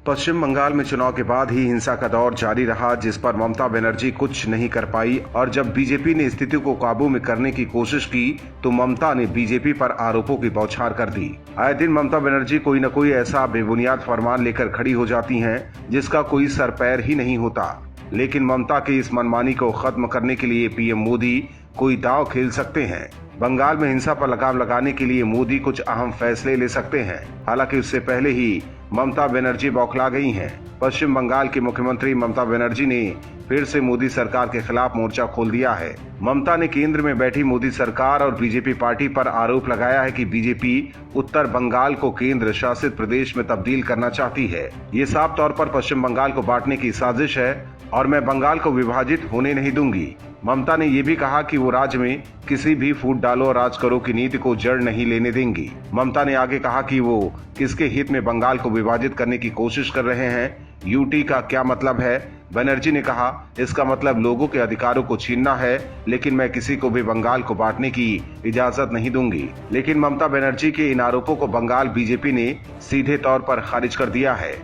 पश्चिम बंगाल में चुनाव के बाद ही हिंसा का दौर जारी रहा, जिस पर ममता बनर्जी कुछ नहीं कर पाई और जब बीजेपी ने स्थिति को काबू में करने की कोशिश की तो ममता ने बीजेपी पर आरोपों की बौछार कर दी। आए दिन ममता बनर्जी कोई न कोई ऐसा बेबुनियाद फरमान लेकर खड़ी हो जाती हैं जिसका कोई सर पैर ही नहीं होता। लेकिन ममता की इस मनमानी को खत्म करने के लिए पीएम मोदी कोई दांव खेल सकते हैं। बंगाल में हिंसा पर लगाम लगाने के लिए मोदी कुछ अहम फैसले ले सकते हैं। हालांकि उससे पहले ही ममता बनर्जी बौखला गई हैं। पश्चिम बंगाल की मुख्यमंत्री ममता बनर्जी ने फिर से मोदी सरकार के खिलाफ मोर्चा खोल दिया है। ममता ने केंद्र में बैठी मोदी सरकार और बीजेपी पार्टी पर आरोप लगाया है कि बीजेपी उत्तर बंगाल को केंद्र शासित प्रदेश में तब्दील करना चाहती है। ये साफ तौर पर पश्चिम बंगाल को बांटने की साजिश है और मैं बंगाल को विभाजित होने नहीं दूंगी। ममता ने ये भी कहा कि वो राज्य में किसी भी फूट डालो और राज करो की नीति को जड़ नहीं लेने देंगी। ममता ने आगे कहा कि वो किसके हित में बंगाल को विभाजित करने की कोशिश कर रहे हैं। यूटी का क्या मतलब है? बनर्जी ने कहा, इसका मतलब लोगों के अधिकारों को छीनना है, लेकिन मैं किसी को भी बंगाल को बांटने की इजाजत नहीं दूंगी। लेकिन ममता बनर्जी के इन आरोपों को बंगाल बीजेपी ने सीधे तौर पर खारिज कर दिया है।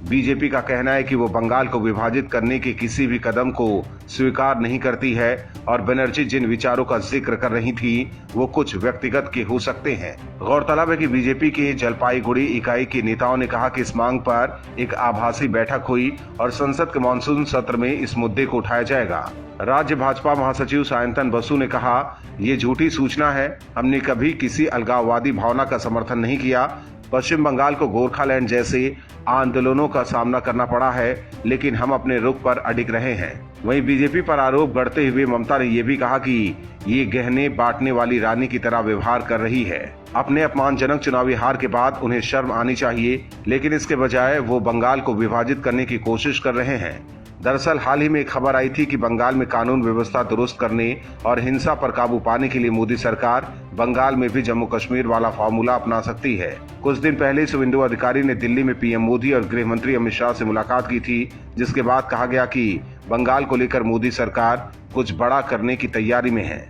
बीजेपी का कहना है कि वो बंगाल को विभाजित करने के किसी भी कदम को स्वीकार नहीं करती है और बनर्जी जिन विचारों का जिक्र कर रही थी वो कुछ व्यक्तिगत के हो सकते हैं। गौरतलब है कि बीजेपी के जलपाईगुड़ी इकाई के नेताओं ने कहा कि इस मांग पर एक आभासी बैठक हुई और संसद के मानसून सत्र में इस मुद्दे को उठाया जाएगा। राज्य भाजपा महासचिव सायंतन बसु ने कहा, ये झूठी सूचना है। हमने कभी किसी अलगाववादी भावना का समर्थन नहीं किया। पश्चिम बंगाल को गोरखालैंड जैसे आंदोलनों का सामना करना पड़ा है, लेकिन हम अपने रुख पर अडिग रहे हैं। वहीं बीजेपी पर आरोप गढ़ते हुए ममता ने यह भी कहा कि ये गहने बांटने वाली रानी की तरह व्यवहार कर रही है। अपने अपमानजनक चुनावी हार के बाद उन्हें शर्म आनी चाहिए, लेकिन इसके बजाय वो बंगाल को विभाजित करने की कोशिश कर रहे हैं। दरअसल हाल ही में एक खबर आई थी कि बंगाल में कानून व्यवस्था दुरुस्त करने और हिंसा पर काबू पाने के लिए मोदी सरकार बंगाल में भी जम्मू कश्मीर वाला फार्मूला अपना सकती है। कुछ दिन पहले शुभेंदु अधिकारी ने दिल्ली में पीएम मोदी और गृह मंत्री अमित शाह से मुलाकात की थी, जिसके बाद कहा गया कि बंगाल को लेकर मोदी सरकार कुछ बड़ा करने की तैयारी में है।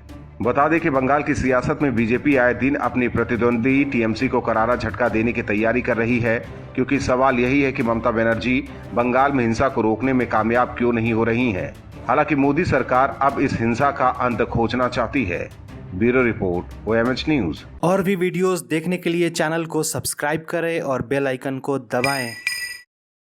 बता दें कि बंगाल की सियासत में बीजेपी आए दिन अपनी प्रतिद्वंदी टीएमसी को करारा झटका देने की तैयारी कर रही है, क्योंकि सवाल यही है कि ममता बनर्जी बंगाल में हिंसा को रोकने में कामयाब क्यों नहीं हो रही हैं। हालांकि मोदी सरकार अब इस हिंसा का अंत खोजना चाहती है। Bureau report, OMH news. और भी वीडियोस देखने के लिए चैनल को सब्सक्राइब करें और बेल आइकन को दबाएं।